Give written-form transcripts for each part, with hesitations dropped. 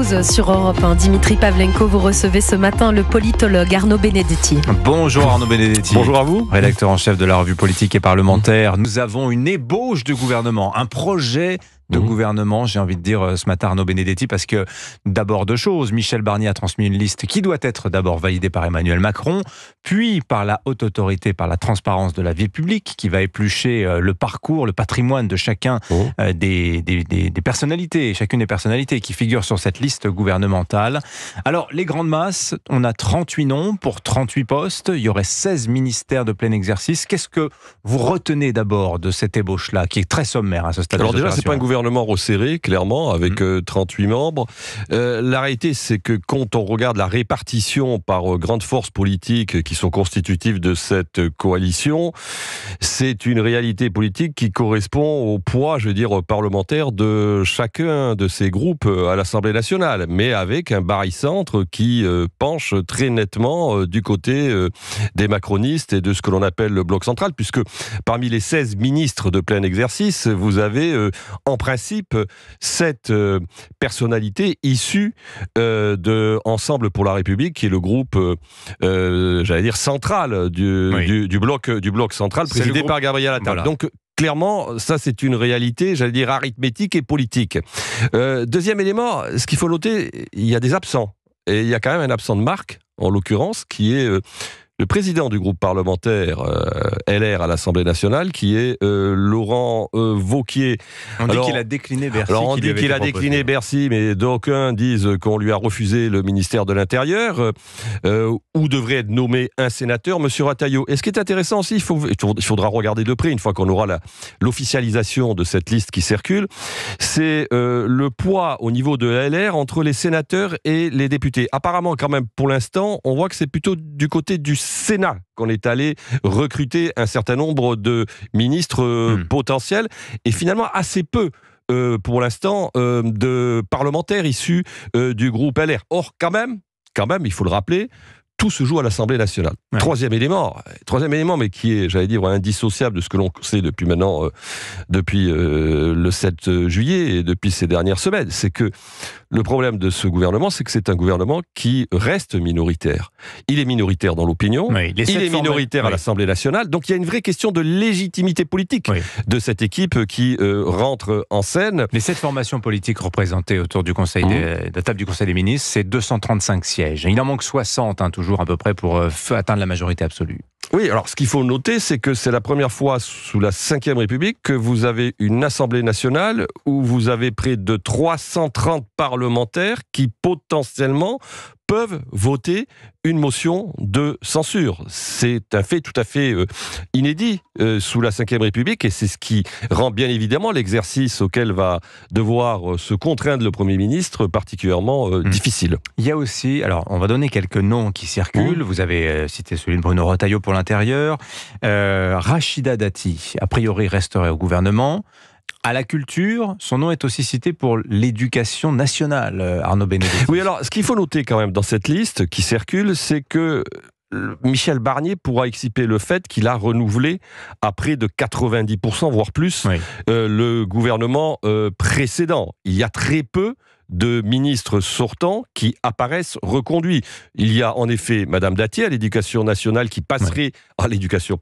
Sur Europe 1, Dimitri Pavlenko, vous recevez ce matin le politologue Arnaud Benedetti. Bonjour Arnaud Benedetti. Bonjour à vous. Rédacteur en chef de la revue politique et parlementaire. Nous avons une ébauche de gouvernement, un projet de gouvernement, j'ai envie de dire ce matin Arnaud Benedetti, parce que d'abord deux choses. Michel Barnier a transmis une liste qui doit être d'abord validée par Emmanuel Macron, puis par la haute autorité, par la transparence de la vie publique, qui va éplucher le parcours, le patrimoine de chacun des personnalités, chacune des personnalités qui figurent sur cette liste gouvernementale. Alors, les grandes masses, on a 38 noms pour 38 postes, il y aurait 16 ministères de plein exercice. Qu'est-ce que vous retenez d'abord de cette ébauche-là, qui est très sommaire à ce stade? Alors déjà, c'est pas un gouvernement resserré, clairement, avec 38 membres. La réalité, c'est que quand on regarde la répartition par grandes forces politiques qui sont constitutives de cette coalition, c'est une réalité politique qui correspond au poids, je veux dire, parlementaire de chacun de ces groupes à l'Assemblée nationale, mais avec un barycentre qui penche très nettement du côté des macronistes et de ce que l'on appelle le bloc central, puisque parmi les 16 ministres de plein exercice, vous avez en principe 7 personnalités issues de Ensemble pour la République, qui est le groupe, j'allais dire, central du bloc central, présidé par Gabriel Attal. Voilà. Donc, clairement, ça c'est une réalité, j'allais dire, arithmétique et politique. Deuxième élément, ce qu'il faut noter, il y a des absents. Et il y a quand même un absent de marque, en l'occurrence, qui est le président du groupe parlementaire LR à l'Assemblée nationale, qui est Laurent Wauquiez. On dit qu'il a décliné Bercy. Alors on dit qu'il a décliné Bercy, mais d'aucuns disent qu'on lui a refusé le ministère de l'Intérieur, où devrait être nommé un sénateur, M. Rataillot. Et ce qui est intéressant aussi, il faudra regarder de près, une fois qu'on aura l'officialisation de cette liste qui circule, c'est le poids au niveau de LR entre les sénateurs et les députés. Apparemment, quand même, pour l'instant, on voit que c'est plutôt du côté du Sénat qu'on est allé recruter un certain nombre de ministres potentiels, et finalement assez peu pour l'instant de parlementaires issus du groupe LR. Or, quand même, il faut le rappeler, tout se joue à l'Assemblée nationale. Ouais. Troisième élément, mais qui est, j'allais dire, indissociable de ce que l'on sait depuis maintenant, depuis le 7 juillet et depuis ces dernières semaines, c'est que le problème de ce gouvernement, c'est que c'est un gouvernement qui reste minoritaire. Il est minoritaire dans l'opinion, il est minoritaire à l'Assemblée nationale, donc il y a une vraie question de légitimité politique de cette équipe qui rentre en scène. Les 7 formations politiques représentées autour du Conseil de la table du Conseil des ministres, c'est 235 sièges. Il en manque 60, toujours à peu près, pour atteindre la majorité absolue. Oui, alors ce qu'il faut noter, c'est que c'est la première fois sous la Ve République que vous avez une Assemblée nationale où vous avez près de 330 parlementaires qui potentiellement peuvent voter une motion de censure. C'est un fait tout à fait inédit sous la Ve République, et c'est ce qui rend bien évidemment l'exercice auquel va devoir se contraindre le Premier ministre particulièrement difficile. Il y a aussi, alors on va donner quelques noms qui circulent, vous avez cité celui de Bruno Retailleau pour l'intérieur, Rachida Dati, a priori resterait au gouvernement. À la culture, son nom est aussi cité pour l'éducation nationale, Arnaud Benedetti. Oui, alors, ce qu'il faut noter quand même dans cette liste qui circule, c'est que Michel Barnier pourra exciper le fait qu'il a renouvelé à près de 90%, voire plus, le gouvernement précédent. Il y a très peu de ministres sortants qui apparaissent reconduits. Il y a en effet Madame Dati à l'éducation nationale qui passerait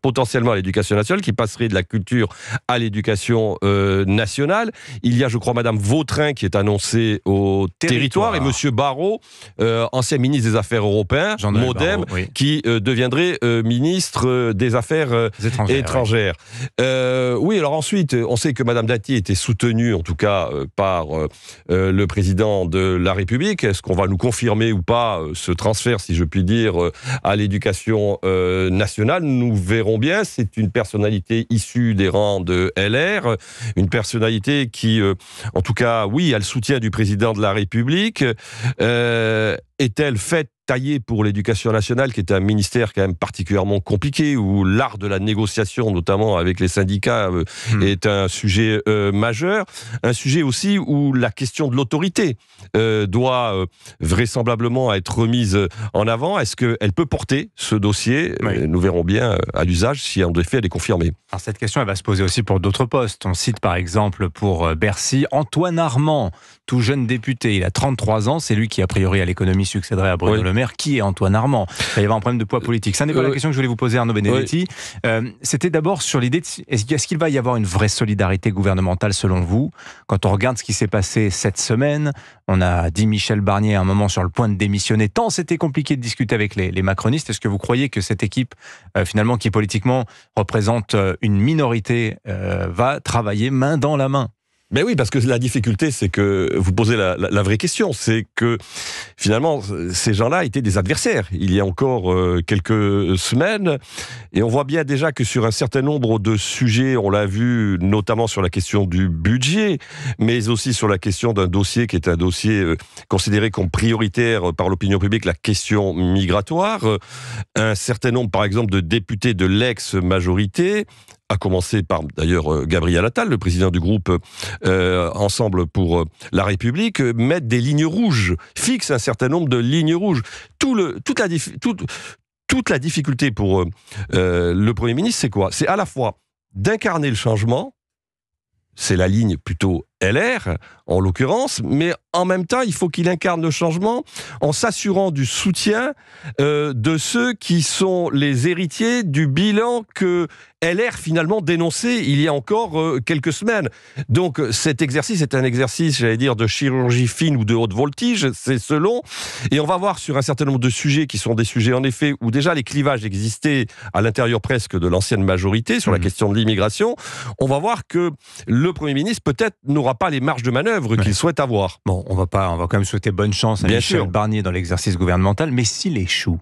potentiellement à l'éducation nationale, qui passerait de la culture à l'éducation nationale. Il y a, je crois, Madame Vautrin qui est annoncée au territoire, et Monsieur Barrot, ancien ministre des Affaires européennes, MoDem, qui deviendrait ministre des Affaires étrangères. Oui, alors ensuite, on sait que Madame Dati était soutenue, en tout cas, par le président de la République. Est-ce qu'on va nous confirmer ou pas ce transfert, si je puis dire, à l'éducation nationale? Nous verrons bien. C'est une personnalité issue des rangs de LR, une personnalité qui, en tout cas, oui, a le soutien du président de la République. Est-elle faite taillé pour l'éducation nationale, qui est un ministère quand même particulièrement compliqué, où l'art de la négociation, notamment avec les syndicats, est un sujet majeur. Un sujet aussi où la question de l'autorité doit vraisemblablement être remise en avant. Est-ce qu'elle peut porter ce dossier? Nous verrons bien à l'usage si en effet elle est confirmée. Alors cette question, elle va se poser aussi pour d'autres postes. On cite par exemple pour Bercy Antoine Armand, tout jeune député. Il a 33 ans, c'est lui qui a priori à l'économie succéderait à Bruno Le Maire. Qui est Antoine Armand? Il va y avoir un problème de poids politique. Ça n'est pas la question que je voulais vous poser, Arnaud Benedetti. C'était d'abord sur l'idée, est-ce qu'il va y avoir une vraie solidarité gouvernementale selon vous? Quand on regarde ce qui s'est passé cette semaine, on a dit Michel Barnier à un moment sur le point de démissionner, tant c'était compliqué de discuter avec les macronistes. Est-ce que vous croyez que cette équipe, finalement, qui politiquement représente une minorité, va travailler main dans la main? Ben oui, parce que la difficulté, c'est que vous posez la vraie question, c'est que finalement, ces gens-là étaient des adversaires il y a encore quelques semaines, et on voit bien déjà que sur un certain nombre de sujets, on l'a vu notamment sur la question du budget, mais aussi sur la question d'un dossier qui est un dossier considéré comme prioritaire par l'opinion publique, la question migratoire. Un certain nombre, par exemple, de députés de l'ex-majorité, à commencer par d'ailleurs Gabriel Attal, le président du groupe Ensemble pour la République, mettent des lignes rouges, fixent un certain nombre de lignes rouges. Toute la difficulté pour le Premier ministre, c'est quoi? C'est à la fois d'incarner le changement, c'est la ligne plutôt LR, en l'occurrence, mais en même temps, il faut qu'il incarne le changement en s'assurant du soutien de ceux qui sont les héritiers du bilan que LR finalement dénonçait il y a encore quelques semaines. Donc cet exercice est un exercice, j'allais dire, de chirurgie fine ou de haute voltige, c'est selon, et on va voir sur un certain nombre de sujets qui sont des sujets en effet où déjà les clivages existaient à l'intérieur presque de l'ancienne majorité sur la question de l'immigration, on va voir que le Premier ministre peut-être n'aura pas les marges de manœuvre qu'il souhaite avoir. Bon, on va quand même souhaiter bonne chance à Michel Barnier dans l'exercice gouvernemental, mais s'il échoue,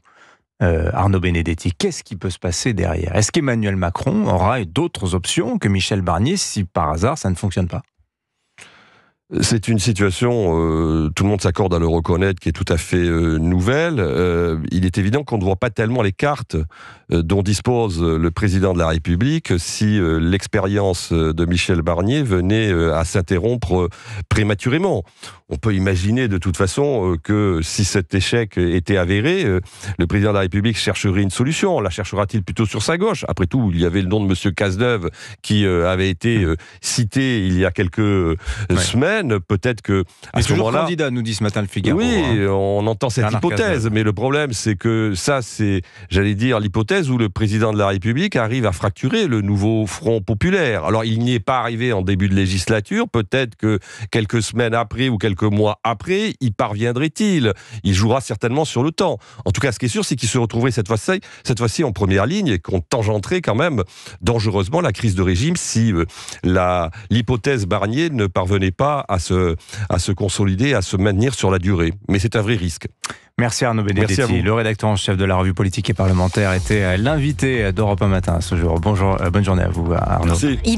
Arnaud Benedetti, qu'est-ce qui peut se passer derrière? Est-ce qu'Emmanuel Macron aura d'autres options que Michel Barnier si par hasard ça ne fonctionne pas? C'est une situation, tout le monde s'accorde à le reconnaître, qui est tout à fait nouvelle. Il est évident qu'on ne voit pas tellement les cartes dont dispose le président de la République si l'expérience de Michel Barnier venait à s'interrompre prématurément. On peut imaginer de toute façon que si cet échec était avéré, le président de la République chercherait une solution. La cherchera-t-il plutôt sur sa gauche? Après tout, il y avait le nom de M. Cazeneuve qui avait été cité il y a quelques semaines. Peut-être que à ce moment-là, candidat, nous dit ce matin le Figaro. Oui, on entend cette hypothèse, mais le problème, c'est que ça, c'est, j'allais dire, l'hypothèse où le président de la République arrive à fracturer le nouveau Front populaire. Alors, il n'y est pas arrivé en début de législature. Peut-être que quelques semaines après ou quelques mois après, y parviendrait-il? Il jouera certainement sur le temps. En tout cas, ce qui est sûr, c'est qu'il se retrouverait cette fois-ci en première ligne et qu'on tangenterait quand même dangereusement la crise de régime si l'hypothèse Barnier ne parvenait pas à se consolider, à se maintenir sur la durée. Mais c'est un vrai risque. Merci Arnaud Benedetti. Le rédacteur en chef de la revue politique et parlementaire était l'invité d'Europe 1 Matin ce jour. Bonjour, bonne journée à vous Arnaud. Merci.